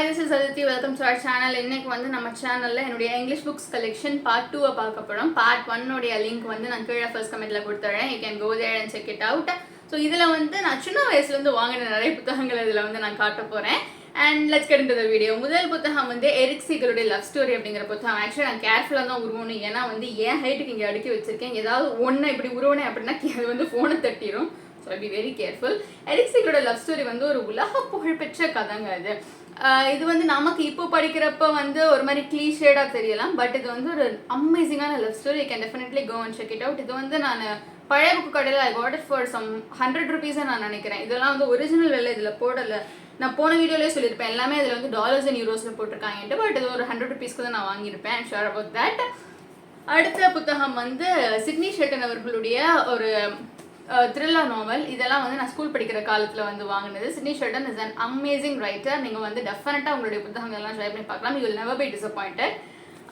Hi, this is Aditi. Welcome to our channel. இன்னைக்கு வந்து நம்ம சேனல்ல என்னுடைய இங்கிலீஷ் புக்ஸ் கலெக்ஷன் பார்ட் 2 பார்க்க போறோம். பார்ட் 1 உடைய லிங்க் வந்து நான் கீழே ஃபர்ஸ்ட் கமெண்ட்ல கொடுத்துறேன். You can go there and check it out. So இதுல வந்து நான் சின்ன வயசுல இருந்து வாங்கின நிறைய புத்தகங்கள் இதுல வந்து நான் காட்ட போறேன். And let's get into the video. முதல் புத்தகம் வந்து எரிக் சீகருடைய லவ் ஸ்டோரி அப்படிங்கிற புத்தகம். ஆக்சுவலி நான் கேர்ஃபுல்லாக தான் உருவணும், ஏன்னா வந்து என் ஹைட்டுக்கு இங்கே அடுக்கி வச்சிருக்கேன். ஏதாவது ஒன்று இப்படி உருவனேன் அப்படின்னா அது வந்து ஃபோனை தட்டிடும். So I be very careful. Eric சீகரோட லவ் ஸ்டோரி வந்து ஒரு உலக புகழ்பெற்ற கதைங்க அது. இது வந்து நமக்கு இப்போ படிக்கிறப்ப வந்து ஒரு மாதிரி கிளீஷேடாக தெரியலாம், பட் இது வந்து ஒரு அமேசிங்கான love story. You can definitely go and check it out. இது வந்து நான் பழைய புக்கு கடையில் I got it for some 100 rupees நான் நினைக்கிறேன். இதெல்லாம் வந்து ஒரிஜினல் விலை இதில் போடலை. நான் போன வீடியோலேயே சொல்லியிருப்பேன், எல்லாமே இதில் வந்து டாலர்ஸ் அண்ட் யூரோஸில் போட்டிருக்காங்கன்ட்டு. பட் இது ஒரு 100 rupeesக்கு தான் நான் வாங்கியிருப்பேன். I'm sure about that. அடுத்த புத்தகம் வந்து சிட்னி ஷெல்டன் அவர்களுடைய ஒரு த்ரில்லர் நாவல். இதெல்லாம் வந்து நான் ஸ்கூல் படிக்கிற காலத்தில் வந்து வாங்கினது. Sidney Sheldon is an amazing writer. நீங்கள் வந்து டெஃபினட்டாக உங்களுடைய புத்தகங்கள்லாம் ட்ரை பண்ணி பார்க்கலாம். You will never be disappointed.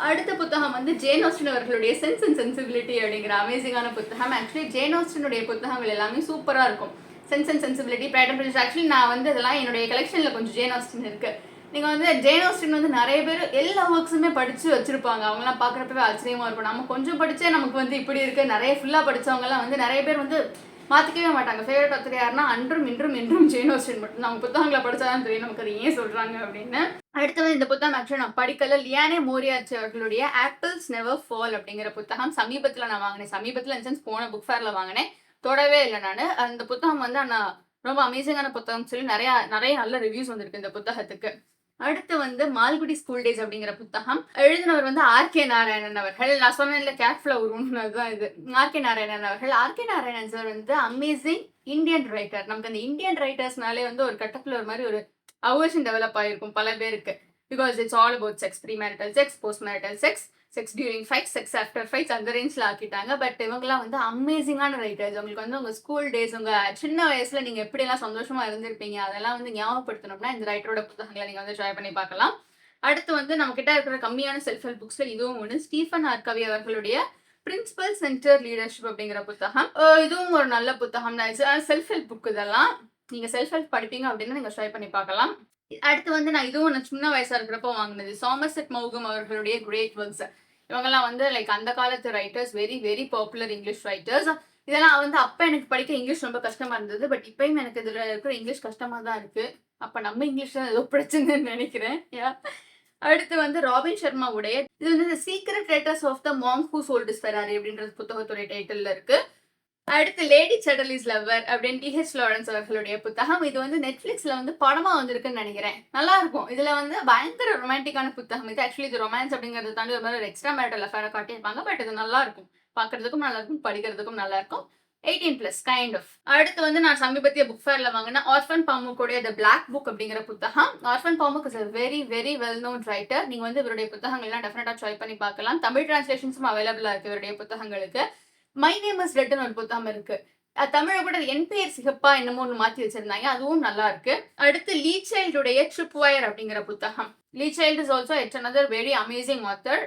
அடுத்த புத்தகம் வந்து ஜேன் ஆஸ்டின் அவர்களுடைய சென்ஸ் அண்ட் சென்சிபிலிட்டி அப்படிங்கிற அமேசிங்கான புத்தகம். ஆக்சுவலி ஜேன் ஆஸ்டினுடைய புத்தகங்கள் எல்லாமே சூப்பராக இருக்கும். Sense and sensibility, pride and prejudice. Actually நான் வந்து இதெல்லாம் என்னுடைய கலெக்ஷனில் கொஞ்சம் ஜேன் ஆஸ்டின் இருக்குது. நீங்கள் வந்து ஜேன் ஆஸ்டின் வந்து நிறைய பேர் எல்லா ஒர்க்ஸுமே படித்து வச்சுருப்பாங்க. அவங்களாம் பார்க்குறப்பவே ஆச்சரியமாக இருக்கும். நம்ம கொஞ்சம் படித்தே நமக்கு வந்து இப்படி இருக்குது. நிறைய ஃபுல்லாக படித்தவங்கலாம் வந்து நிறைய பேர் வந்து மாற்றிக்கவே மாட்டாங்க. ஃபேவரட் ஆத்தர் யாருன்னா அன்றும் இன்றும் ஜேன் ஆஸ்டின் மட்டும். அவங்க புத்தகங்களை படித்தாதான் தெரியும் நமக்கு அது ஏன் சொல்கிறாங்க அப்படின்னு. அடுத்து வந்து இந்த புத்தகம் ஆக்சுவலி நான் படிக்கல. லியானே மோரியாச்சி அவர்களுடைய ஆப்பிள்ஸ் நெவர் ஃபால் அப்படிங்கிற புத்தகம் சமீபத்தில் நான் வாங்கினேன். சமீபத்தில் இன்சென்ஸ் போன புக் ஃபேரில் வாங்கினேன். தொடவே இல்லை நான். அந்த புத்தகம் வந்து நான் ரொம்ப அமேசிங்கான புத்தகம் சொல்லி நிறைய நல்ல ரிவ்யூஸ் வந்திருக்கு இந்த புத்தகத்துக்கு. அடுத்து வந்து மால்குடி ஸ்கூல் டேஸ் அப்படிங்கிற புத்தகம். எழுதினவர் வந்து ஆர்கே நாராயணன் அவர்கள். நான் சொன்னேன்ல கேப்ல உருவம் தான் இது. ஆர்கே நாராயணன் அவர்கள். ஆர்கே நாராயணன் சார் வந்து அமேசிங் இந்தியன் ரைட்டர். நமக்கு அந்த இந்தியன் ரைட்டர்ஸ்னாலே வந்து ஒரு கட்டத்தில் ஒரு மாதிரி ஒரு அவர்ஷன் டெவலப் ஆகிருக்கும் பல பேருக்கு. Because it's all about sex, pre marital sex, post marital sex, sex during fights, sex after fights, அந்த ரேஞ்சில் ஆக்கிட்டாங்க. பட் இவங்கெல்லாம் வந்து அமேசிங்கான ரைட்டர்ஸ். உங்களுக்கு வந்து உங்கள் ஸ்கூல் டேஸ், உங்கள் சின்ன வயசில் நீங்கள் எப்படியெல்லாம் சந்தோஷமாக இருந்திருப்பீங்க அதெல்லாம் வந்து ஞாபகப்படுத்தணும்னா இந்த ரைட்டரோட புத்தகங்களை நீங்கள் வந்து ட்ரை பண்ணி பார்க்கலாம். அடுத்து வந்து நம்ம கிட்ட இருக்கிற கம்மியான செல்ஃப் ஹெல்ப் புக்ஸில் இதுவும் ஒன்று. ஸ்டீஃபன் ஆர்கவி அவர்களுடைய பிரின்சிபல் சென்டர் லீடர்ஷிப் அப்படிங்கிற புத்தகம். இதுவும் ஒரு நல்ல புத்தகம் தான். Self help book. இதெல்லாம் நீங்கள் செல்ஃப் ஹெல்ப் படிப்பீங்க அப்படின்னா நீங்கள் ட்ரை பண்ணி பார்க்கலாம். அடுத்து வந்து நான் இதுவும் நான் சின்ன வயசா இருக்கிறப்போ வாங்கினது. சாமர்செட் மௌகம் அவர்களுடைய கிரேட் ஒர்க்ஸ். இவங்கெல்லாம் வந்து லைக் அந்த காலத்து writers, very very popular English writers. இதெல்லாம் வந்து அப்போ எனக்கு படிக்க இங்கிலீஷ் ரொம்ப கஷ்டமா இருந்தது. பட் இப்பயும் எனக்கு இதில் இருக்கிற இங்கிலீஷ் கஷ்டமா தான் இருக்கு. அப்போ நம்ம இங்கிலீஷ் தான் ஏதோ பிரச்சனைன்னு நினைக்கிறேன். அடுத்து வந்து ராபின் சர்மா உடைய இது வந்து the secret writers of the monk who sold his Ferrari அப்படின்றது புத்தகத்துடைய டைட்டில் இருக்கு. அடுத்து லேடி சட்டர்லிஸ் லவர் அப்படின்னு டிஹெச் லாரன்ஸ் அவர்களுடைய புத்தகம். இது வந்து நெட்ஃபிளிக்ஸ்ல வந்து படமா வந்திருக்குன்னு நினைக்கிறேன். நல்லா இருக்கும். இதுல வந்து பயங்கர ரொமான்டிக்கான புத்தகம் இது. ஆக்சுவலி இது ரொமான்ஸ் அப்படிங்கறத தாண்டி ஒரு மாதிரி எக்ஸ்ட்ரா மேரிட்டல் அஃபேரை காட்டியிருப்பாங்க. பட் இது நல்லா இருக்கும், பார்க்கறதுக்கும் நல்லா இருக்கும், படிக்கிறதுக்கும் நல்லா இருக்கும். 18+ கைண்ட் ஆஃப். அடுத்து வந்து நான் சமீபத்திய புக் ஃபேர்ல வாங்கின ஆர்ஃபன் பாமுக்குடைய த பிளாக் புக் அப்படிங்கிற புத்தகம். Orhan Pamuk is a very very well known writer. நீங்க வந்து இவருடைய புத்தகங்கள்லாம் டெஃபினட்டா ட்ரை பண்ணி பார்க்கலாம். தமிழ் டிரான்ஸ்லேஷன்ஸும் அவைலபிளா இருக்கு இவருடைய புத்தகங்களுக்கு. மை நேம் இஸ் ரெட்னு ஒரு புத்தகம் இருக்கு. தமிழை கூட என் பேர் சிகப்பா என்னமோ ஒன்று மாற்றி வச்சிருந்தாங்க. அதுவும் நல்லா இருக்கு. அடுத்து லீ சைல்டுடைய ட்ரிப் வயர் அப்படிங்கிற புத்தகம். Lee Child is also it's another very amazing author.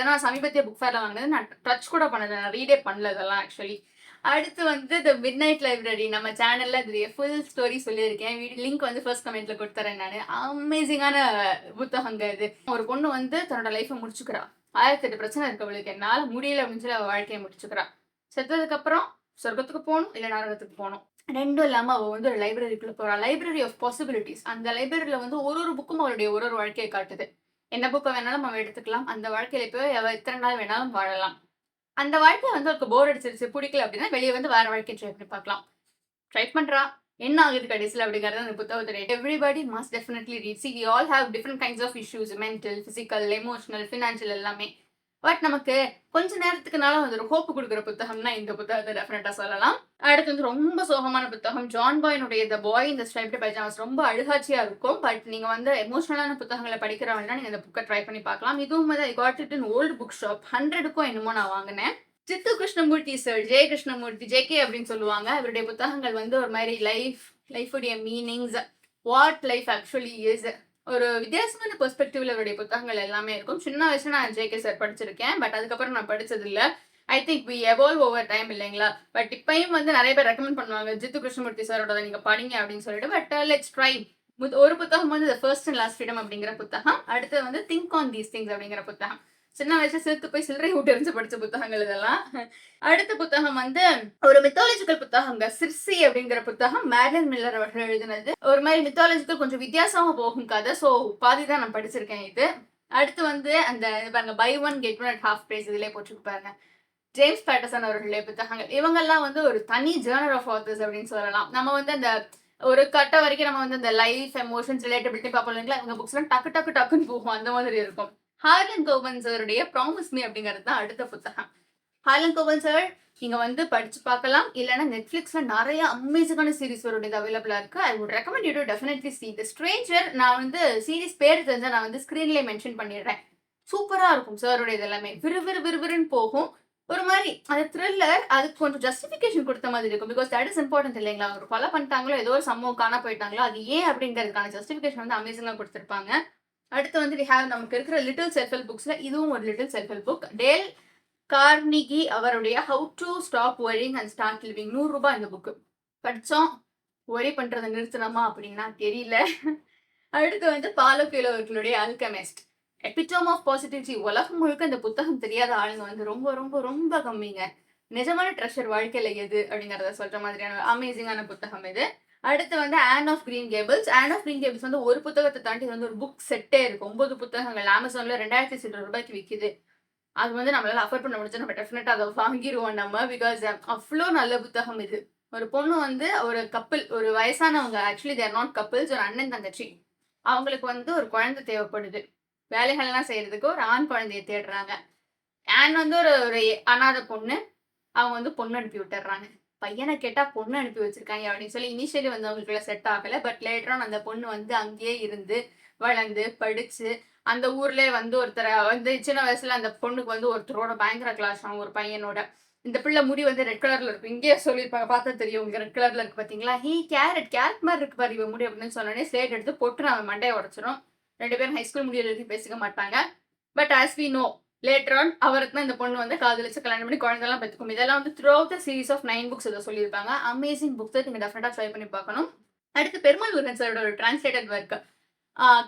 நான் சமீபத்திய புக் ஃபேர்ல வாங்கினது. நான் டச் கூட பண்ணல, நான் ரீடே பண்ணல இதெல்லாம் ஆக்சுவலி. அடுத்து வந்து த மிட் நைட் லைப்ரரி. நம்ம சேனல்ல இது ஃபுல் ஸ்டோரி சொல்லியிருக்கேன். லிங்க் வந்து ஃபர்ஸ்ட் கமெண்ட்ல கொடுத்துறேன் நான். அமேசிங்கான புத்தகங்க இது. ஒரு பொண்ணு வந்து தன்னோட லைஃபை முடிச்சுக்கிறா. 1008 பிரச்சனை இருக்கு அவளுக்கு, என்னால் முடியல அப்படின்னு சொல்லி அவள் வாழ்க்கையை முடிச்சுக்கிறா. செத்ததுக்கு அப்புறம் சொர்க்கத்துக்கு போகணும் இல்லை நரகத்துக்கு போகணும், ரெண்டும் இல்லாமல் அவள் வந்து ஒரு லைப்ரரிக்குள்ள போறா. Library of possibilities. அந்த லைப்ரரியில வந்து ஒரு புக்கும் அவளுடைய ஒரு வாழ்க்கையை காட்டுது. என்ன புக்கை வேணாலும் அவள் எடுத்துக்கலாம். அந்த வாழ்க்கையில போய் அவள் எத்தனை நாள் வேணாலும் வாழலாம். அந்த வாழ்க்கையை வந்து அவளுக்கு போர் அடிச்சிருச்சு, பிடிக்கல அப்படின்னா வெளியே வந்து வேற வாழ்க்கையை ட்ரை பண்ணி பார்க்கலாம். ட்ரை பண்றா, என்ன ஆகுது கடைசியில் அப்படிங்கிறது அந்த புத்தகத்தை everybody must definitely read. See we all have different kinds of issues, mental, physical, emotional, financial எல்லாமே. பட் நமக்கு கொஞ்ச நேரத்துக்குனால வந்து ஒரு ஹோப் கொடுக்குற புத்தகம்னா இந்த புத்தகத்தை டெஃபினட்டா சொல்லலாம். அடுத்து வந்து ரொம்ப சோகமான புத்தகம் ஜான் பாயினுடைய த பாய் இந்த ஸ்ட்ரைப்டு பைஜாமாஸ். ரொம்ப அழுகாட்சியா இருக்கும். பட் நீங்க வந்து எமோஷனலான புத்தகங்களை படிக்கிறவங்கன்னா நீங்க இந்த புக்கை ட்ரை பண்ணி பார்க்கலாம். இதுவும் வந்து I got it in old book shop. 100க்கும் என்னமோ நான் வாங்கினேன். சித்து கிருஷ்ணமூர்த்தி சார், ஜெய கிருஷ்ணமூர்த்தி, ஜேகே அப்படின்னு சொல்லுவாங்க. இவருடைய புத்தகங்கள் வந்து ஒரு மாதிரி லைஃபுடைய meanings, what life actually is, ஒரு வித்தியாசமான பெர்ஸ்பெக்டிவ்ல இவருடைய புத்தகங்கள் எல்லாமே இருக்கும். சின்ன வயசுல நான் ஜேகே சார் படிச்சிருக்கேன். பட் அதுக்கப்புறம் நான் படிச்சது இல்லை. I think we evolve over time இல்லைங்களா. பட் இப்பயும் வந்து நிறைய பேர் ரெக்கமெண்ட் பண்ணுவாங்க ஜித்து கிருஷ்ணமூர்த்தி சாரோட நீங்க படிங்க அப்படின்னு சொல்லிட்டு. But let's try. ஒரு புத்தகம் வந்து the first and last freedom அப்படிங்கிற புத்தகம். அடுத்தது வந்து திங்க் ஆன் தீஸ் திங்ஸ் அப்படிங்கிற புத்தகம். சின்ன வயசுல சேர்த்து போய் சில்லறை விட்டு எரிஞ்சு படிச்ச புத்தகங்கள் இதெல்லாம். அடுத்த புத்தகம் வந்து ஒரு மித்தாலஜிக்கல் புத்தகங்க. சிர்சி அப்படிங்கிற புத்தகம் மேட்லின் மில்லர் அவர்கள் எழுதினது. ஒரு மாதிரி மித்தாலஜிக்கல் கொஞ்சம் வித்தியாசமா போகும் கதை. ஸோ பாதி தான் நான் படிச்சிருக்கேன் இது. அடுத்து வந்து அந்த பாருங்க buy one get one at half price இதிலே போட்டுருக்கு பாருங்க. ஜேம்ஸ் பேட்டர்சன் அவர்களுடைய புத்தகங்கள். இவங்கெல்லாம் வந்து ஒரு தனி ஜேர்னர் ஆஃப் ஆத்தர்ஸ் அப்படின்னு சொல்லலாம். நம்ம வந்து அந்த ஒரு கட்டம் வரைக்கும் நம்ம வந்து இந்த லைஃப் எமோஷன்ஸ் ரிலேட்டபிலிட்டி பார்ப்போம் இல்லைங்களா, இவங்க புக்ஸ்லாம் டக்குன்னு போகும், அந்த மாதிரி இருக்கும். ஹார்லன் கோவன் சாருடைய ப்ராமிஸ் மீ அப்படிங்கிறது தான் அடுத்த புத்தகம். ஹார்லன் கோவன் சார் நீங்க வந்து படிச்சு பார்க்கலாம், இல்லைன்னா நெட்ஃபிளிக்ஸ்ல நிறைய அமேசிங்கான சீரிஸ் அவருடைய அவைலபிளா இருக்கு. I would recommend you to definitely see the stranger. நான் வந்து சீரிஸ் பேர் தெரிஞ்சா நான் வந்து ஸ்கிரீன்லேயே மென்ஷன் பண்ணிடுறேன். சூப்பரா இருக்கும் சாருடைய இது எல்லாமே. விறுவிறுன்னு போகும். ஒரு மாதிரி அந்த த்ரில்லர் அதுக்கு கொஞ்சம் ஜஸ்டிஃபிகேஷன் கொடுத்த மாதிரி இருக்கும். பிகாஸ் தட் இஸ் இம்பார்ட்டன்ட் இல்லைங்களா, ஒரு கொலை பண்ணிட்டாங்களோ ஏதோ ஒரு சம்பவம் காண போயிட்டாங்களோ அது ஏன் அப்படிங்கிறதுக்கான ஜஸ்டிஃபிகேஷன் வந்து அமேசிங்காக கொடுத்துருப்பாங்க. அடுத்து வந்து வி ஹேவ் நமக்கு இருக்கிற லிட்டில் செல்ஃப் ஹெல்ப் புக்ஸ்ல இதுவும் ஒரு little self help book. Dale Carnegie அவருடைய how to stop worrying and start living. 100 ரூபாய் இந்த புக்கு. படித்தோம், ஒரி பண்றதை நிறுத்தணுமா அப்படின்னா தெரியல. அடுத்து வந்து பாலோ கீழோ அவர்களுடைய அல்கெமிஸ்ட். Epitome of positivity. உலகம் முழுக்க இந்த புத்தகம் தெரியாத ஆளுங்க வந்து ரொம்ப ரொம்ப ரொம்ப கம்மிங்க. நிஜமான ட்ரெஷர் வாழ்க்கையில எது அப்படிங்கறத சொல்ற மாதிரியான அமேசிங்கான புத்தகம் இது. அடுத்து வந்து on off green cables. On off green cables வந்து ஒரு புத்தகத்தை தாண்டி வந்து ஒரு புக் செட்டே இருக்கு. 9 புத்தகங்கள் அமேசான்ல 2000 ரூபாய்க்கு விற்கிது. அது வந்து நம்மளால அஃபோர்ட் பண்ண முடிஞ்சா நம்ம டெஃபினட்டா அதை வாங்கிடுவோம் நம்ம. பிகாஸ் அவ்வளோ நல்ல புத்தகம் இது. ஒரு பொண்ணு வந்து ஒரு கப்பிள், ஒரு வயசானவங்க, ஆக்சுவலி தேர் நாட் கப்பிள்ஸ், ஒரு அண்ணன் தங்கச்சி, அவங்களுக்கு வந்து ஒரு குழந்தை தேவைப்படுது. வேலைகள்லாம் செய்யறதுக்கு ஒரு ஆண் குழந்தைய தேடுறாங்க. ஆன் வந்து ஒரு அனாத பொண்ணு. அவங்க வந்து பொண்ணு அனுப்பி விட்டுறாங்க. பையனை கேட்டா பொண்ணு அனுப்பி வச்சிருக்காங்க அப்படின்னு சொல்லி இனிஷியலி வந்து அவங்களுக்கு செட் ஆகல. பட் லேட்டர் அந்த பொண்ணு வந்து அங்கேயே இருந்து வளர்ந்து படிச்சு அந்த ஊர்லயே வந்து ஒருத்தரை வந்து சின்ன வயசுல அந்த பொண்ணுக்கு வந்து ஒருத்தரோட பயங்கர கிளாஸ் ஆகும், ஒரு பையனோட. இந்த பிள்ளை முடி வந்து ரெட் கலர்ல இருக்கு. இங்கேயே சொல்லியிருப்பாங்க, பார்த்தா தெரியும், இங்க ரெட் கலர்ல இருக்கு பாத்தீங்களா. ஹீ கேரட் மாதிரி இருக்கு பாரு இவ முடி அப்படின்னு சொன்னோடனே ஸ்லேட் எடுத்து போட்டு அவன் மண்டையை உடச்சிடும். 2 பேரும் ஹைஸ்கூல் முடியறதுக்கு பேசிக்க மாட்டாங்க. But as we know later on அவருக்கு தான் இந்த பொண்ணு வந்து காதலிச்சு கல்யாணம் பண்ணி குழந்தைலாம் பெற்றுக்கும். இதெல்லாம் வந்து throughout the series of 9 books இதை சொல்லியிருப்பாங்க. அமேசிங் புக்ஸ், நீங்க டெஃபினட்டா ட்ரை பண்ணி பார்க்கணும். அடுத்து பெருமாள் முருகன் சாரோட ஒரு டிரான்ஸ்லேட்டட் ஒர்க்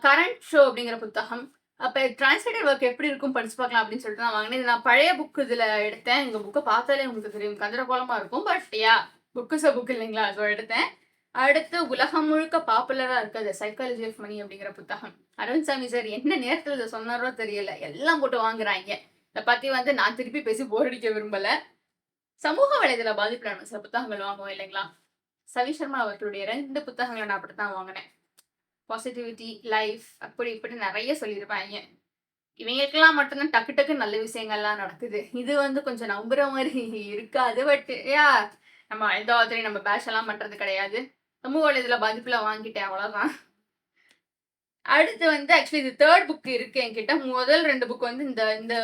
கரண்ட் ஷோ அப்படிங்கிற புத்தகம். அப்போ டிரான்ஸ்லேட்டட் ஒர்க் எப்படி இருக்கும் படிச்சு பார்க்கலாம் அப்படின்னு சொல்லிட்டு நான் வாங்கினேன். நான் பழைய புக் இதில் எடுத்தேன். இந்த புக்கை பார்த்தாலே உங்களுக்கு தெரியும், கந்தரகோலமாக இருக்கும். பட் யா புக் இல்லைங்களா, ஸோ எடுத்தேன். அடுத்து உலகம் முழுக்க பாப்புலரா இருக்கு த சைக்காலஜி ஆஃப் மணி அப்படிங்கிற புத்தகம். அரவிந்த் சாமி சார் என்ன நேரத்தில் இதை சொன்னாரோ தெரியல, எல்லாம் போட்டு வாங்குறாங்க. இதை பத்தி வந்து நான் திருப்பி பேசி போர் அடிக்க விரும்பல. சமூக வலைதள பாதிப்புல நம்ம சில புத்தகங்கள் வாங்குவோம் இல்லைங்களா. சவி சர்மா அவர்களுடைய 2 புத்தகங்களை நான் அப்படித்தான் வாங்கினேன். பாசிட்டிவிட்டி, லைஃப், அப்படி இப்படி நிறைய சொல்லியிருப்பாங்க. இவங்களுக்கெல்லாம் மட்டும்தான் டக்கு நல்ல விஷயங்கள்லாம் நடக்குது. இது வந்து கொஞ்சம் நம்புற மாதிரி இருக்காது. பட் யா நம்ம எந்த ஆத்தரையும் நம்ம பேஷ் எல்லாம் பண்றது கிடையாது. சமூக வலைதள பாதிப்புல வாங்கிட்டேன், அவ்வளவுதான். அடுத்து வந்து ஆக்சுவலி இது 3rd புக் இருக்கு என்கிட்ட. முதல் 2 புக் வந்து இந்த இந்த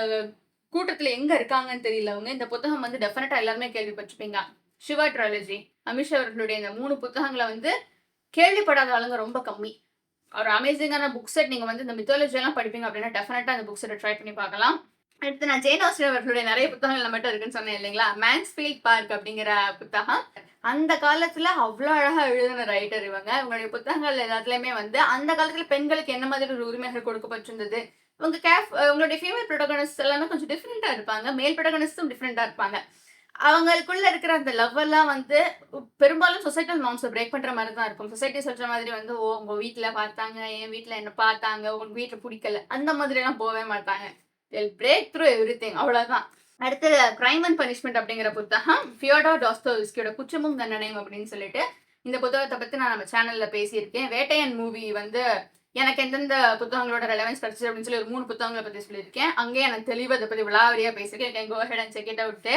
கூட்டத்துல எங்க இருக்காங்கன்னு தெரியல அவங்க. இந்த புத்தகம் வந்து டெஃபினட்டா எல்லாருமே கேள்விப்பட்டிருப்பீங்க. சிவா ட்ராலஜி. அமிஷா அவர்களுடைய இந்த 3 புத்தகங்களை வந்து கேள்விப்படாத ஆளுங்க ரொம்ப கம்மி. ஒரு அமேசிங்கான புக் செட். நீங்க வந்து இந்த மித்தாலஜி எல்லாம் படிப்பீங்க அப்படின்னா டெஃபினட்டா அந்த புக் செட்டை ட்ரை பண்ணி பார்க்கலாம். அடுத்து நான் ஜெயின் ஆஸ்டின் அவர்களுடைய நிறைய புத்தகங்கள் நம்மகிட்ட இருக்குன்னு சொன்னேன் இல்லைங்களா. மேன்ஸ்ஃபீல்ட் பார்க் அப்படிங்கிற புத்தகம். அந்த காலத்துல அவ்வளோ அழகா எழுதின ரைட்டர் இவங்க. இவங்களுடைய புத்தகங்கள் எல்லாத்துலயுமே வந்து அந்த காலத்துல பெண்களுக்கு என்ன மாதிரி ஒரு உரிமைகள் கொடுக்கப்பட்டிருந்தது. உங்களுடைய ஃபீமேல் ப்ரோட்டகனிஸ்ட் எல்லாமே கொஞ்சம் டிஃப்ரெண்டா இருப்பாங்க. மேல் ப்ரோட்டகனிஸ்டும் டிஃப்ரெண்டா இருப்பாங்க. அவங்களுக்குள்ள இருக்கிற அந்த லவ் எல்லாம் வந்து பெரும்பாலும் சொசைட்டல் நார்ம்ஸை பிரேக் பண்ற மாதிரி தான் இருக்கும். சொசைட்டி சொல்ற மாதிரி வந்து ஓ உங்க வீட்டுல பார்த்தாங்க, என் வீட்டுல என்ன பார்த்தாங்க, உங்க வீட்டுல பிடிக்கல, அந்த மாதிரி எல்லாம் போகவே மாட்டாங்க. பிரேக் த்ரூ எவ்ரிதிங், அவ்வளவுதான். அடுத்து கிரைம் அண்ட் பனிஷ்மெண்ட் அப்படிங்கிற புத்தகம். ஃபியோடோர் டாஸ்டோவ்ஸ்கியோட குற்றமும் தண்டனையும் அப்படின்னு சொல்லிட்டு இந்த புத்தகத்தை பத்தி நான் நம்ம சேனல்ல பேசியிருக்கேன். வேட்டையன் மூவி வந்து எனக்கு எந்தெந்த புத்தகங்களோட ரெலவன்ஸ் கிடைச்சு அப்படின்னு சொல்லி ஒரு 3 புத்தகங்களை பத்தி சொல்லியிருக்கேன். அங்கேயே எனக்கு தெளிவாக அதை பத்தி விளாவரியா பேசியிருக்கேன். Go head and check it out.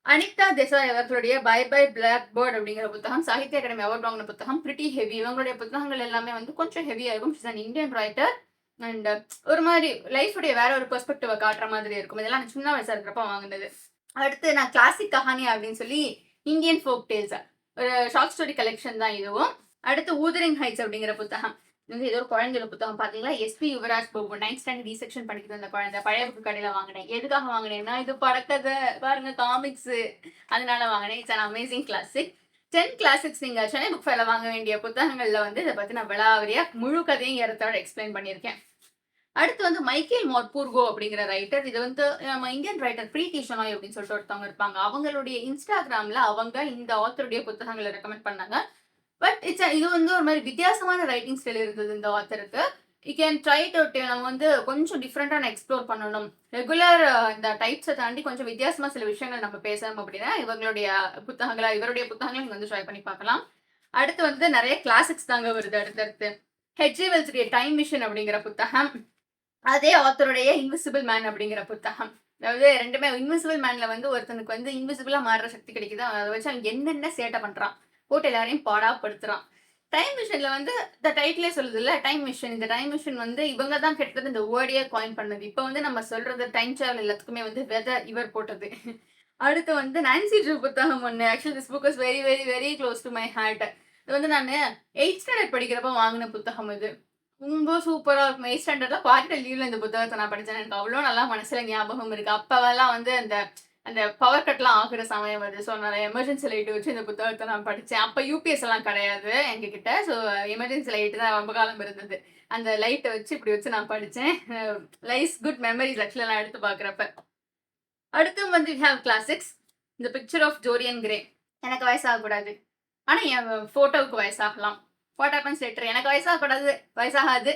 Anita Desai அவர்களுடைய பை பை பிளாக் பேர்ட் அப்படிங்கிற புத்தகம் சாகித்ய அகாடமி அவார்ட் வாங்கின புத்தகம். Pretty heavy. இவங்களுடைய புத்தகங்கள் எல்லாமே வந்து கொஞ்சம் ஹெவியா இருக்கும். She's an Indian writer and ஒரு மாதிரி லைஃபுடைய வேற ஒரு பெர்ஸ்பெக்டிவை காட்டுற மாதிரி இருக்கும். இதெல்லாம் நான் சின்ன வயசா இருக்கிறப்ப வாங்கினது. அடுத்து நான் கிளாசிக் கஹானி அப்படின்னு சொல்லி இந்தியன் ஃபோக் டேல்ஸ் ஒரு ஷார்ட் ஸ்டோரி கலெக்ஷன் தான் இதுவும். அடுத்து ஊதரிங் ஹைட்ஸ் அப்படிங்கிற புத்தகம். வந்து ஏதோ ஒரு குழந்தையோட புத்தகம் பாத்தீங்களா. S P Yuvaraj Babu 9th standard D section படிக்கிறது அந்த குழந்தை. பழைய புக்கு கடையில வாங்கினேன். எதுக்காக வாங்கினேன்னா இது படக்கதை பாருங்க, காமிக்ஸ், அதனால வாங்கினேன். It's an amazing classic. 10 classics நீங்க சென்னை புக் ஃபேர்ல வாங்க வேண்டிய புத்தகங்கள்ல வந்து இதை பத்தி நான் விளாவரியா முழு கதையும் ஏறத்தோட எக்ஸ்பிளைன் பண்ணியிருக்கேன். அடுத்து வந்து மைக்கேல் மார்பூர்கோ அப்படிங்கிற ரைட்டர். இது வந்து நம்ம இந்தியன் ரைட்டர் பிரீத்தி ஷெனாய் அப்படின்னு சொல்லிட்டு ஒருத்தவங்க இருப்பாங்க. அவங்களுடைய இன்ஸ்டாகிராம்ல அவங்க இந்த ஆத்தருடைய புத்தகங்களை ரெக்கமெண்ட் பண்ணாங்க. பட் இது வந்து ஒரு மாதிரி வித்தியாசமான ரைட்டிங் ஸ்டைல் இருந்தது இந்த ஆத்தருக்கு. யூ கேன் ட்ரை டு நம்ம வந்து கொஞ்சம் டிஃப்ரெண்டான எக்ஸ்ப்ளோர் பண்ணணும். ரெகுலர் இந்த டைப்ஸை தாண்டி கொஞ்சம் வித்தியாசமா சில விஷயங்கள் நம்ம பேசணும் அப்படின்னா இவருடைய புத்தகங்களை நீங்க வந்து ட்ரை பண்ணி பார்க்கலாம். அடுத்து வந்து நிறைய கிளாசிக்ஸ் தாங்க வருது அடுத்தடுத்து. ஹெச்ஜி வெல்ஸுடைய டைம் மிஷன் அப்படிங்கிற புத்தகம், அதே ஆத்தருடைய இன்விசிபிள் மேன் அப்படிங்கிற புத்தகம். அதாவது ரெண்டுமே இன்விசிபிள் மேன்ல வந்து ஒருத்தனுக்கு வந்து இன்விசிபிளா மாறுற சக்தி கிடைக்குது. அதை வச்சு அவன் என்னென்ன சேட்டை பண்றான், போட்டு எல்லாரையும் பாடாப்படுத்துறான். டைம் மிஷன்ல வந்து இந்த டைட்டிலே சொல்லுது இல்ல, டைம் மிஷன். இந்த டைம் மிஷன் வந்து இவங்க தான் கிட்டத்தட்ட இந்த வேர்டையே காயின் பண்ணது. இப்போ வந்து நம்ம சொல்றது டைம் டிராவல் எல்லாத்துக்குமே வந்து இவர் போட்டது. அடுத்து வந்து நான்சி ட்ரூ புத்தகம் ஒன்று. Actually this book is very very very close to my heart. இது வந்து நான் 8th ஸ்டாண்டர்ட் படிக்கிறப்ப வாங்கின புத்தகம். இது ரொம்ப சூப்பரா இருக்கும். 8th ஸ்டாண்டர்ட்ல குவார்டர் லீவ்ல இந்த புத்தகத்தை நான் படிச்சேன். எனக்கு அவ்வளோ நல்லா மனசுல ஞாபகம் இருக்கு. அப்பவெல்லாம் வந்து அந்த பவர் கட்லாம் ஆகுற சமயம் வருது. ஸோ நான் எமர்ஜென்சி லைட் வச்சு இந்த புத்தகத்தை நான் படித்தேன். அப்போ யூபிஎஸ் எல்லாம் கிடையாது எங்ககிட்ட. ஸோ எமர்ஜென்சி லைட்டு தான் ரொம்ப காலம் இருந்தது. அந்த லைட்டை வச்சு இப்படி வச்சு நான் படித்தேன். லைஸ் குட் மெமரிஸ் ஆக்சுவலி நான் எடுத்து பார்க்குறப்ப. அடுத்து வந்து ஹேவ் கிளாசிக்ஸ். இந்த பிக்சர் ஆஃப் ஜோரியன் கிரே. எனக்கு வயசாகக்கூடாது, ஆனால் என் ஃபோட்டோவுக்கு வயசாகலாம். What happens later. எனக்கு வயசாகக்கூடாது, வயசாகாது.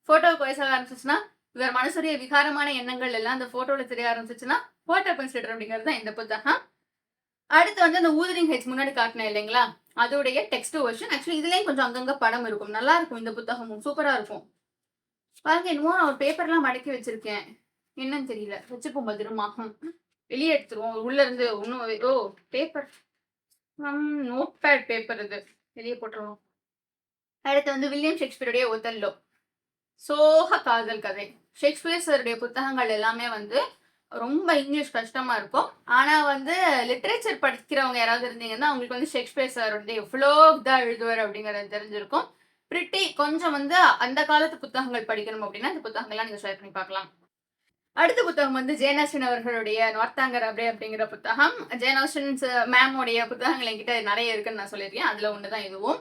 ஃபோட்டோவுக்கு வயசாக ஆரம்பிச்சிச்சுன்னா இவர் மனசுடைய விகாரமான எண்ணங்கள் எல்லாம் அந்த ஃபோட்டோவில் தெரிய ஆரம்பிச்சிச்சுன்னா வாட் ஹேப்பன்ஸ் லேட்டர் அப்படிங்கிறது தான் இந்த புத்தகம். அடுத்து வந்து அந்த ஊதரிங் ஹெட்ஸ் முன்னாடி காட்டினேன் இல்லைங்களா, அதோடைய டெக்ஸ்ட் வெர்ஷன். ஆக்சுவலி இதுலேயும் கொஞ்சம் அங்கங்கே படம் இருக்கும். நல்லா இருக்கும் இந்த புத்தகமும், சூப்பராக இருக்கும். பாருங்க, இன்னமும் நான் ஒரு பேப்பர்லாம் மடக்கி வச்சிருக்கேன். என்னன்னு தெரியல, வச்சுப்போம் பத்திரமா. வெளியே எடுத்துருவோம் உள்ள இருந்து. ஒன்றும் ஓ பேப்பர், நோட் பேட் பேப்பர், இது வெளியே போட்டுருவோம். அடுத்து வந்து வில்லியம் ஷேக்ஸ்பியருடைய ஒத்தல்லோ, சோக காதல் கதை. ஷேக்ஸ்பியர் சாருடைய புத்தகங்கள் எல்லாமே வந்து ரொம்ப இங்கிலீஷ் கஷ்டமா இருக்கும். ஆனா வந்து லிட்ரேச்சர் படிக்கிறவங்க யாராவது இருந்தீங்கன்னா அவங்களுக்கு வந்து ஷேக்ஸ்பியர் சார் வந்து எவ்வளோ இதாக எழுதுவார் அப்படிங்கிறது தெரிஞ்சிருக்கும். பிரிட்டி கொஞ்சம் வந்து அந்த காலத்து புத்தகங்கள் படிக்கணும் அப்படின்னா இந்த புத்தகங்கள்லாம் நீங்க ஷேர் பண்ணி பார்க்கலாம். அடுத்த புத்தகம் வந்து ஜேன் ஆஸ்டின் அவர்களுடைய நார்த்தாங்கர் அப்படிங்கிற புத்தகம். ஜேன் ஆஸ்டின் மேமோடைய புத்தகங்கள் என்கிட்ட நிறைய இருக்குன்னு நான் சொல்லியிருக்கேன். அதுல ஒண்ணுதான் இதுவும்.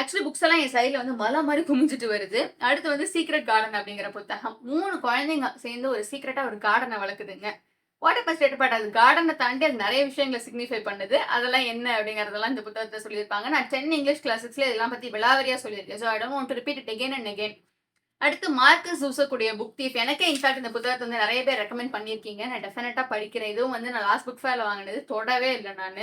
ஆக்சுவலி புக்ஸ் எல்லாம் என் சைட்ல வந்து மலை மாதிரி குமிஞ்சிட்டு வருது. அடுத்து வந்து சீக்ரெட் கார்டன் அப்படிங்கிற புத்தகம். 3 குழந்தைங்க சேர்ந்து ஒரு சீக்ரெட்டா ஒரு கார்டனை வளர்க்குதுங்க. வாட்டர் பஸ்ட் பட் அது கார்டனை தாண்டி அது நிறைய விஷயங்களை சிக்னிஃபை பண்ணுது. அதெல்லாம் என்ன அப்படிங்கறதெல்லாம் இந்த புத்தகத்தை சொல்லியிருப்பாங்க. நான் 10 இங்கிலீஷ் கிளாஸஸ்ல இதெல்லாம் பத்தி விளாவரியா சொல்லியிருக்கேன். So I don't want to repeat it again and again. அடுத்து மார்க்கஸ் ஜூசக்குடைய புக் தீஃப். எனக்கே இன்ஃபேக்ட் இந்த புத்தகத்தை வந்து நிறைய பேர் ரெக்கமெண்ட் பண்ணியிருக்கீங்க. நான் டெஃபினட்டா படிக்கிறேன். இதுவும் வந்து நான் லாஸ்ட் புக் ஃபேர்ல வாங்கினது, தொடவே இல்லை நான்.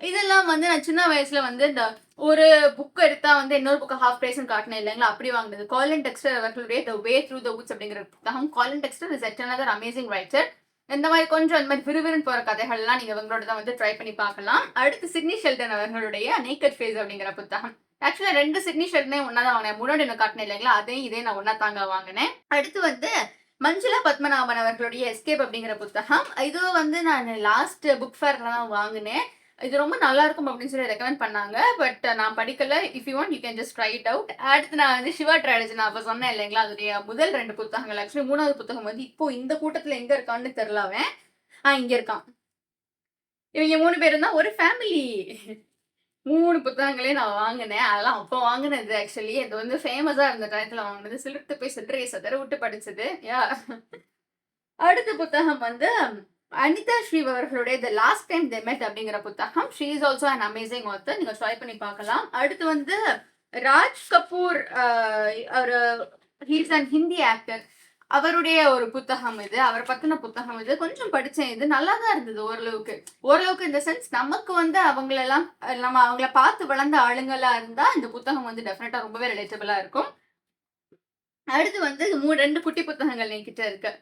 இதெல்லாம் வந்து நான் சின்ன வயசுல வந்து இந்த ஒரு புக் எடுத்தா வந்து இன்னொரு புக் ஹாஃப் பிரைஸ்னு காட்டினேன் இல்லைங்களா, அப்படி வாங்கினது. காலின் டெக்ஸ்டர் அவர்களுடைய த வே த்ரூ த வுட்ஸ் அப்படிங்கிற புத்தகம். Colin Dexter is another amazing writer. இந்த மாதிரி கொஞ்சம் இந்த மாதிரி விறுவிறுன்னு போற கதைகள்லாம் நீங்க இவங்களோட தான் வந்து ட்ரை பண்ணி பார்க்கலாம். அடுத்து சிட்னி ஷெல்டன் அவர்களுடைய நேக்கட் ஃபேஸ் அப்படிங்கிற புத்தகம். ஆக்சுவலா 2 சிட்னி ஷெல்டனே ஒன்னா தான் வாங்கினேன். முன்னாடி என்ன காட்டினேன் இல்லைங்களா, அதையும் இதே நான் ஒன்னா தாங்க வாங்கினேன். அடுத்து வந்து மஞ்சுளா பத்மநாபன் அவர்களுடைய எஸ்கேப் அப்படிங்கிற புத்தகம். இது வந்து நான் லாஸ்ட் புக் ஃபேர்ல தான் வாங்கினேன். இது ரொம்ப நல்லா இருக்கும் அப்படின்னு சொல்லி ரெக்கமெண்ட் பண்ணாங்க. பட் நான் படிக்கல. If you want you can just try it out. அடுத்து நான் வந்து சிவா ட்ராலஜி நான் அப்போ சொன்னேன் இல்லைங்களா, அதோடைய முதல் 2 புத்தகங்கள். ஆக்சுவலி 3வது புத்தகம் வந்து இப்போ இந்த கூட்டத்தில் எங்க இருக்கான்னு தெரியல. அவன் இங்க இருக்கான். இவங்க 3 பேரும் தான் ஒரு ஃபேமிலி. 3 புத்தகங்களே நான் வாங்கினேன். அதெல்லாம் அப்போ வாங்கினது. ஆக்சுவலி இது வந்து ஃபேமஸா இருந்த டயத்துல வாங்கினது. சிலிர்த்து போய் சில்லறையை சதற விட்டு படிச்சது. அடுத்த புத்தகம் வந்து அனிதா ஸ்ரீவ் அவர்களுடைய த லாஸ்ட் டைம் தே மெட் அப்படிங்கிற புத்தகம். She is also an amazing author. நீங்க ட்ரை பண்ணி பார்க்கலாம். அடுத்து வந்து ராஜ் கபூர், அவர் ஹீஸ் அன் ஹிந்தி ஆக்டர். அவருடைய ஒரு புத்தகம் இது. அவர் பத்தின புத்தகம் இது. கொஞ்சம் படிச்சேன். இது நல்லா தான் இருந்தது ஓரளவுக்கு இந்த சென்ஸ் நமக்கு வந்து நம்ம அவங்கள பார்த்து வளர்ந்த ஆளுங்களா இருந்தா இந்த புத்தகம் வந்து டெஃபினட்டா ரொம்பவே ரிலேட்டபிளா இருக்கும். அடுத்து வந்து 2 குட்டி புத்தகங்கள் என்கிட்ட இருக்கு.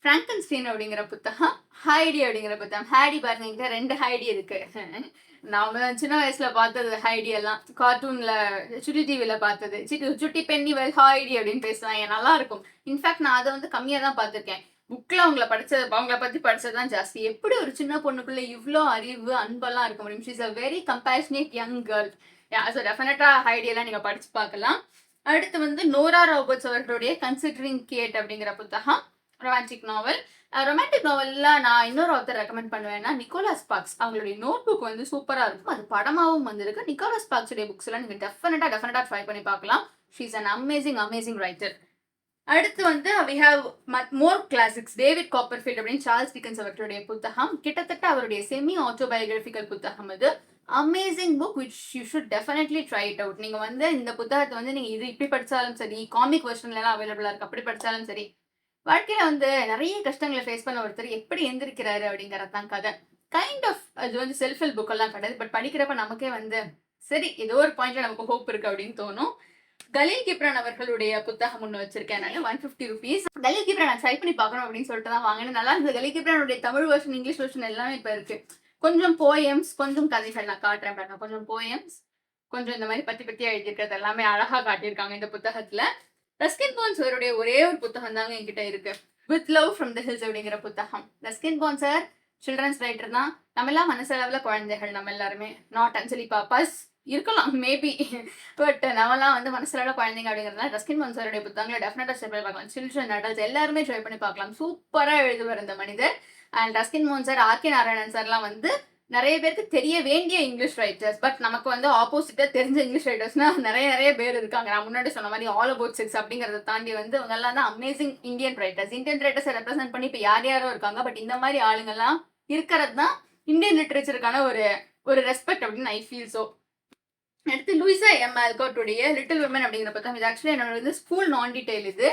பிராங்கன்ஸ்டீன் அப்படிங்கிற புத்தகம், ஹைடி அப்படிங்கிற புத்தகம். ஹைடி பாருங்க, என்கிட்ட 2 ஹைடி இருக்கு. நான் சின்ன வயசுல பார்த்தது ஹைடி எல்லாம் கார்ட்டூன்ல சுட்டி டிவில பார்த்தது. சுட்டி பெண்ணி ஹைடி அப்படின்னு பேசுவாங்க, நல்லா இருக்கும். இன்ஃபேக்ட் நான் அதை வந்து கம்மியா தான் பார்த்திருக்கேன். புக்ல அவங்கள பத்தி படிச்சதுதான் ஜாஸ்தி. எப்படி ஒரு சின்ன பொண்ணுக்குள்ள இவ்வளோ அறிவு அன்பெல்லாம் இருக்க முடியும். She's a very compassionate young girl. So டெஃபினட்டா ஹைடி எல்லாம் நீங்க படிச்சு பார்க்கலாம். அடுத்து வந்து நோரா ராபர்ட்ஸ் அவர்களுடைய கன்சிடரிங் கேட் அப்படிங்கிற புத்தகம். ரொமான்டிக் நாவல். ரொமான்டிக் நாவல்ல நான் இன்னொரு ஆத்தர் ரெக்கமெண்ட் பண்ணுவேன்னா, நிக்கோலஸ் ஸ்பார்க்ஸ். அவங்களுடைய நோட் புக் வந்து சூப்பரா இருக்கும். அது படமாவும் வந்திருக்கு. நிக்கோலஸ் ஸ்பார்க்ஸுடைய புக்ஸ் எல்லாம் நீங்க டெஃபினட்டா ட்ரை பண்ணி பார்க்கலாம். She is an amazing writer. அடுத்து வந்து we have more classics. David Copperfield அப்படின்னு சார்ல்ஸ் டிக்கன்ஸ் அவர்களுடைய புத்தகம். கிட்டத்தட்ட அவருடைய செமி ஆட்டோபயோகிராபிக்கல் புத்தகம் இது. Amazing book which you should definitely try it out. நீங்க வந்து இந்த புத்தகத்தை வந்து நீங்க இது இப்படி படிச்சாலும் சரி, காமிக் வெர்ஷன்ல எல்லாம் அவைலபிளா இருக்கு, அப்படி படிச்சாலும் சரி, வாழ்க்கையில வந்து நிறைய கஷ்டங்களை ஃபேஸ் பண்ண ஒருத்தர் எப்படி எந்திரிக்கிறாரு அப்படிங்கறது தான் கதை. கைண்ட் ஆஃப் அது வந்து செல்ஃப் ஹெல்ப் புக் எல்லாம் கிடையாது. பட் படிக்கிறப்ப நமக்கே வந்து சரி ஏதோ ஒரு பாயிண்ட்ல நமக்கு ஹோப் இருக்கு அப்படின்னு தோணும். கலீல் கிப்ரான் அவர்களுடைய புத்தகம் ஒன்று வச்சிருக்கேன் நான், 150 rupees. கலீல் கிப்ரான் நான் ட்ரை பண்ணி பார்க்கணும் அப்படின்னு சொல்லிட்டு தான் வாங்கினேன். நல்லா இருந்தது. கலீல் கிப்ரானுடைய தமிழ் வெர்ஷன், இங்கிலீஷ் வெர்ஷன் எல்லாமே இப்போ இருக்கு. கொஞ்சம் போயம்ஸ், கொஞ்சம் கதைகள் நான் காட்டுறேன் பாருங்க. கொஞ்சம் போயம்ஸ், கொஞ்சம் இந்த மாதிரி பத்தியா எழுதியிருக்கிறது எல்லாமே அழகா காட்டியிருக்காங்க இந்த புத்தகத்துல. ரஸ்கின் பாண்ட் சாருடைய ஒரே ஒரு புத்தகம் தாங்க என்கிட்ட இருக்கு, with love from the hills அப்படிங்கிற புத்தகம். Ruskin Bond sir children's writer தான். நம்ம எல்லாம் மனசளவுல குழந்தைகள், நம்ம எல்லாருமே நாட் அஞ்சலி பாப்பாஸ் இருக்கலாம் மேபி, பட் நம்மலாம் வந்து மனசுல குழந்தைங்க அப்படிங்கிறதுனால ரஸ்கின் பாண்ட் சாருடைய புத்தகங்களை டெஃபினட்டா ட்ரை பண்ணி பார்க்கலாம். சில்ட்ரன், அடல்ட்ஸ் எல்லாருமே ட்ரை பண்ணி பார்க்கலாம். சூப்பரா எழுதுவார் இந்த மனிதர். And Ruskin Bond sir, R K Narayanan சார்லாம் வந்து நிறைய பேருக்கு தெரிய வேண்டிய இங்கிலீஷ் ரைட்டர்ஸ். பட் நமக்கு வந்து ஆப்போசிட்டா தெரிஞ்ச இங்கிலீஷ் ரைட்டர்ஸ்னா நிறைய பேர் இருக்காங்க. நான் முன்னாடி சொன்ன மாதிரி ஆல் அபவுட் செக்ஸ் அப்படிங்கறத தாண்டி வந்து இவங்க எல்லாம் தான் அமேசிங் இந்தியன் ரைட்டர்ஸ். இந்தியன் ரைட்டர்ஸை ரெப்ரசென்ட் பண்ணி இப்போ யாரோ இருக்காங்க. பட் இந்த மாதிரி ஆளுங்கெல்லாம் இருக்கிறது தான் இந்தியன் லிட்ரேச்சருக்கான ஒரு ரெஸ்பெக்ட் அப்படின்னு ஐ ஃபீல். ஸோ அடுத்து லூயிசா எம் ஆல்காட்டுடைய லிட்டில் விமன் அப்படிங்கிற புத்தகம். இது ஆக்சுவலி என்னோட வந்து ஸ்கூல் நான் டீடைல். இது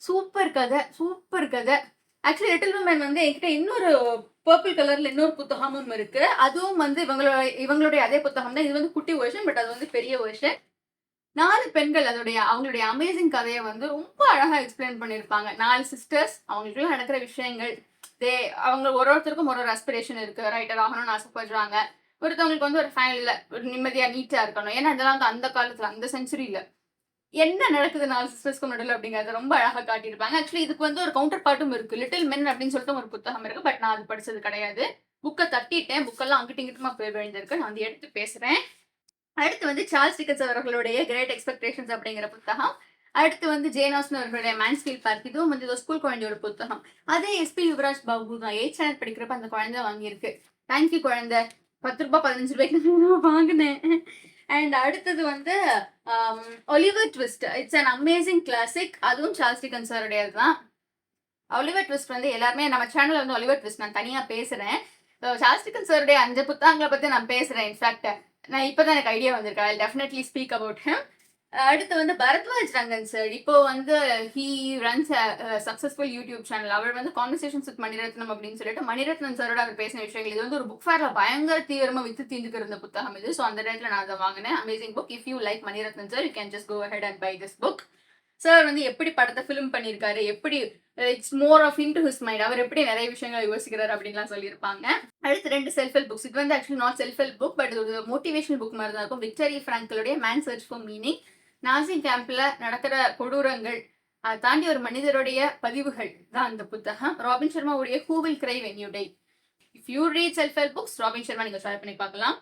சூப்பர் கதை. ஆக்சுவலி லிட்டில் விமன் வந்து என்கிட்ட இன்னொரு பர்பிள் கலர்ல இன்னொரு புத்தகமும் இருக்கு. அதுவும் வந்து இவங்களுடைய அதே புத்தகம் தான். இது வந்து குட்டி வெர்ஷன், பட் அது வந்து பெரிய வெர்ஷன். 4 பெண்கள் அவங்களுடைய அமேசிங் கதையை வந்து ரொம்ப அழகா எக்ஸ்பிளைன் பண்ணியிருப்பாங்க. 4 சிஸ்டர்ஸ், அவங்களுக்குள்ள நடக்கிற விஷயங்கள், அவங்க ஒருத்தருக்கும் ஒரு ஆஸ்பிரேஷன் இருக்கு, ரைட்டர் ஆகணும்னு ஆசைப்படுறாங்க. ஒருத்தவங்களுக்கு வந்து ஒரு ஃபேமிலியில ஒரு நிம்மதியா நீட்டா இருக்கணும். ஏன்னா இதெல்லாம் அந்த காலத்துல, அந்த செஞ்சுரியில என்ன நடக்குது 4 சிஸ்டர்ஸ்க்கு நடுவில் அப்படிங்கறத ரொம்ப அழகா காட்டியிருப்பாங்க. ஆக்சுவலி இதுக்கு வந்து ஒரு கவுண்டர் பார்ட்டும் இருக்கு. லிட்டில் மென் அப்படின்னு சொல்லிட்டு ஒரு புத்தகம் இருக்கு. பட் நான் அது படிச்சது கிடையாது. புக்கை தட்டிட்டேன். புக்கெல்லாம் அங்கிட்டு இங்கிட்டுமா போய் விழுந்திருக்கு. நான் வந்து எடுத்து பேசுறேன். அடுத்து வந்து சார்ல்ஸ் டிக்கன்ஸ் அவர்களுடைய கிரேட் எக்ஸ்பெக்டேஷன்ஸ் அப்படிங்கிற புத்தகம். அடுத்து வந்து ஜேன் ஆஸ்டன் அவர்களுடைய மேன்ஸ்ஃபீல்ட் பார்க். இதுவும் வந்து ஸ்கூல் குழந்தையோட புத்தகம். அதே எஸ்பி யுவராஜ் பாபு தான் 8th ஸ்டாண்டர்ட் படிக்கிறப்ப அந்த குழந்தை வாங்கியிருக்கு. தேங்க்யூ குழந்தை. 10 ரூபாய் 15 ரூபாய்க்கு வாங்கினேன். அண்ட் அடுத்தது வந்து Oliver twist. It's an amazing classic. அதுவும் சார்ல்ஸ் டிக்கன்ஸ் அவருடையது தான். ஒலிவர் ட்விஸ்ட் வந்து எல்லாருமே நம்ம சேனல்ல வந்து ஒலிவர் ட்விஸ்ட் நான் தனியா பேசுறேன். சார்ல்ஸ் டிக்கன்ஸ் அவருடைய 5 புத்தகங்களை பத்தி நான் பேசுறேன். இன்ஃபேக்ட் நான் இப்பதான் எனக்கு ஐடியா வந்திருக்கு. I definitely speak about him. அடுத்து வந்து பரத்வாஜ் ரங்கன் சார். இப்போ வந்து he runs successful YouTube channel. அவர் வந்து கான்வர்சேஷன்ஸ் வித் மணிரத்னம் அப்படின்னு சொல்லிட்டு மணிரத்னம் சாரோட அவர் பேசின விஷயங்கள். இது வந்து ஒரு புக் ஃபேர்ல பயங்கர தீவிரமா வித்து தீந்துக்கு இருந்த புத்தகம் இது. ஸோ அந்த டைம்ல நான் அதை வாங்கினேன். Amazing book. If you like Mani Ratnam sir, you can just go ahead and buy this book. Sir வந்து எப்படி படத்தை ஃபிலிம் பண்ணியிருக்காரு, எப்படி it's more of into his mind, அவர் எப்படி நிறைய விஷயங்களை யோசிக்கிறாரு அப்படின்லாம் சொல்லியிருப்பாங்க. அடுத்து 2 செல்ஃப் ஹெல்ப் புக்ஸ். இது வந்து actually not self help book, but இது ஒரு மோட்டிவேஷனல் புக் மாதிரி தான் இருக்கும். விக்டரி ஃப்ராங்கலுடைய man search for meaning. Nazi கேம்ப்ல நடக்கிற கொடூரங்கள், அதை தாண்டி ஒரு மனிதருடைய பதிவுகள் தான் இந்த புத்தகம். ராபின் சர்மாவுடைய who will cry when you die. If you read self help books, Robin Sharma நீங்க ட்ரை பண்ணி பார்க்கலாம்.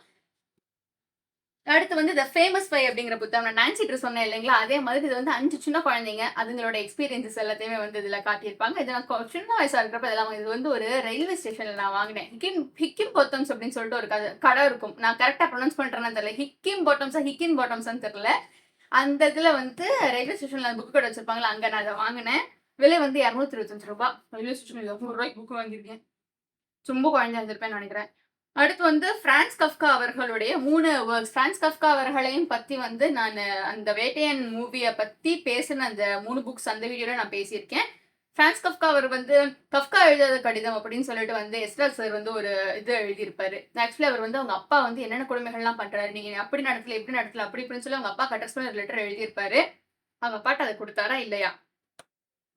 அடுத்து வந்து த ஃபேமஸ் ஃபை அப்படிங்கிற புத்தகம். நான் நான்சி சொன்னேன் இல்லைங்களா, அதே மாதிரி இது வந்து 5 சின்ன குழந்தைங்க அதுங்களோட எக்ஸ்பீரியன்சஸ் எல்லாத்தையுமே வந்து இதுல காட்டியிருப்பாங்க. இது நான் சின்ன வயசா இருக்கிறப்ப இதெல்லாம் இது வந்து ஒரு ரயில்வே ஸ்டேஷன்ல நான் வாங்கினேன். ஹிக்கிம் பாட்டம்ஸ் அப்படின்னு சொல்லிட்டு ஒரு கடை இருக்கும். நான் கரெக்டா ப்ரொனவுன்ஸ் பண்றேன்னு தெரியல. ஹிக்கிம் பாட்டம்ஸ்ன்னு தெரியல. அந்த இதுல வந்து ரயில்வே ஸ்டேஷன்ல புக் கடை வச்சிருப்பாங்களா, அங்க நான் அதை வாங்கினேன். விலை வந்து 225 ரூபாய். ரயில்வே ஸ்டேஷன்ல 200 ரூபாய்க்கு புக் வாங்கியிருக்கேன். ரொம்ப குழந்தையா இருந்திருப்பேன்னு நினைக்கிறேன். அடுத்து வந்து பிரான்ஸ் கஃப்கா அவர்களுடைய 3 ஒர்க்ஸ். பிரான்ஸ் கஃப்கா அவர்களையும் பத்தி வந்து நான் அந்த வேட்டையன் மூவியை பத்தி பேசின அந்த 3 புக்ஸ் அந்த வீடியோல நான் பேசியிருக்கேன். பிரான்ஸ் கஃப்கா அவர் வந்து கஃப்கா எழுதாத கடிதம் அப்படின்னு சொல்லிட்டு வந்து எஸ்ரால் சார் வந்து ஒரு இது எழுதியிருப்பாரு. ஆக்சுவலி அவர் வந்து அவங்க அப்பா வந்து என்னென்ன கொடுமைகள்லாம் பண்றாரு, நீங்க அப்படி நடக்கல இப்படி நடக்கல அப்படி இப்படின்னு சொல்லி அவங்க அப்பா கட்டர்ஸ் பண்ணி ஒரு லெட்டர் எழுதியிருப்பாரு. அவங்க அப்பாட்ட அதை கொடுத்தாரா இல்லையா?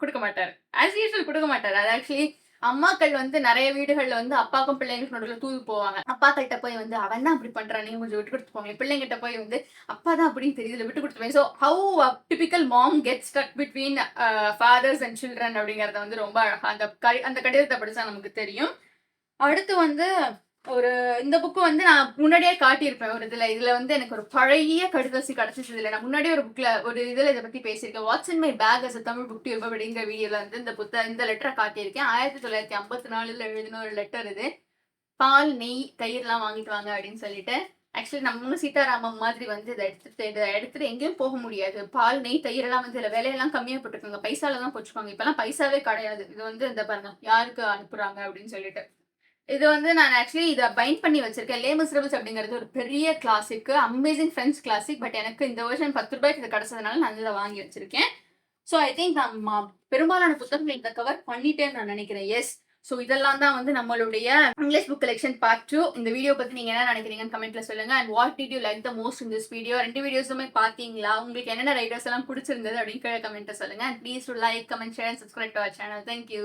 கொடுக்க மாட்டாரு. ஆஸ் யூஷுவல் கொடுக்க மாட்டாரு. அது ஆக்சுவலி அம்மாக்கள் வந்து நிறைய வீடுகள்ல வந்து அப்பாக்கும் பிள்ளைங்களுக்கு நடுவில் தூது போவாங்க. அப்பாக்கிட்ட போய் வந்து அவன் தான் அப்படி பண்றான், நீங்க கொஞ்சம் விட்டு கொடுத்து போங்க. பிள்ளைங்கிட்ட போய் வந்து அப்பா தான் அப்படின்னு தெரியுது, விட்டு கொடுத்து போய். So how typical mom get stuck between fathers and children அப்படிங்கறத வந்து ரொம்ப அழகா அந்த கடிதத்தை படிச்சா நமக்கு தெரியும். அடுத்து வந்து ஒரு இந்த புக்கு வந்து நான் முன்னாடியே காட்டியிருப்பேன் ஒரு இதுல வந்து எனக்கு ஒரு பழைய கடுதாசி கிடைச்சிச்சு. இதுல நான் முன்னாடியே ஒரு புக்ல ஒரு இதுல இதை பத்தி பேசியிருக்கேன். What's in my bag as Tamil book tube அப்படிங்கிற வீடியோல வந்து இந்த லெட்டரை காட்டியிருக்கேன். 1954 எழுதின ஒரு லெட்டர் இது. பால், நெய், தயிர்லாம் வாங்கிட்டு வாங்க அப்படின்னு சொல்லிட்டு. ஆக்சுவலி நம்ம சீதாராமன் மாதிரி வந்து இதை எடுத்துட்டு எங்கேயும் போக முடியாது. பால், நெய், தயிர் எல்லாம் வந்து இதுல விலையெல்லாம் கம்மியா போட்டுருக்காங்க. பைசால தான் போட்டுருக்காங்க. இப்பெல்லாம் பைசாவே கிடையாது. இது வந்து இந்த பாருங்க யாருக்கு அனுப்புறாங்க அப்படின்னு சொல்லிட்டு. இது வந்து நான் ஆக்சுவலி இதை பைண்ட் பண்ணி வச்சிருக்கேன். லே மிசரபிள்ஸ் அப்படிங்கிறது ஒரு பெரிய classic, amazing friends classic. But எனக்கு இந்த வருஷன் 10 ரூபாய்க்கு இது கிடைச்சதுனால நான் இதை வாங்கி வச்சிருக்கேன். ஸோ ஐ திங்க் நான் பெரும்பாலான புத்தகங்கள் இந்த கவர் பண்ணிட்டேன்னு நான் நினைக்கிறேன். எஸ். ஸோ இதெல்லாம் தான் வந்து நம்மளுடைய இங்கிலீஷ் புக் கலெக்ஷன் பார்ட் 2. இந்த வீடியோ பத்தி நீங்க என்ன நினைக்கிறீங்கன்னு கமெண்ட்ல சொல்லுங்க. And what did you like the most in this video? 2 வீடியோஸுமே பாத்தீங்களா? உங்களுக்கு என்னென்ன ரைட்டர்ஸ் எல்லாம் பிடிச்சிருந்தது அப்படின்னு கமெண்ட்ல சொல்லுங்க. And please do like, comment, share and subscribe to our channel. Thank you.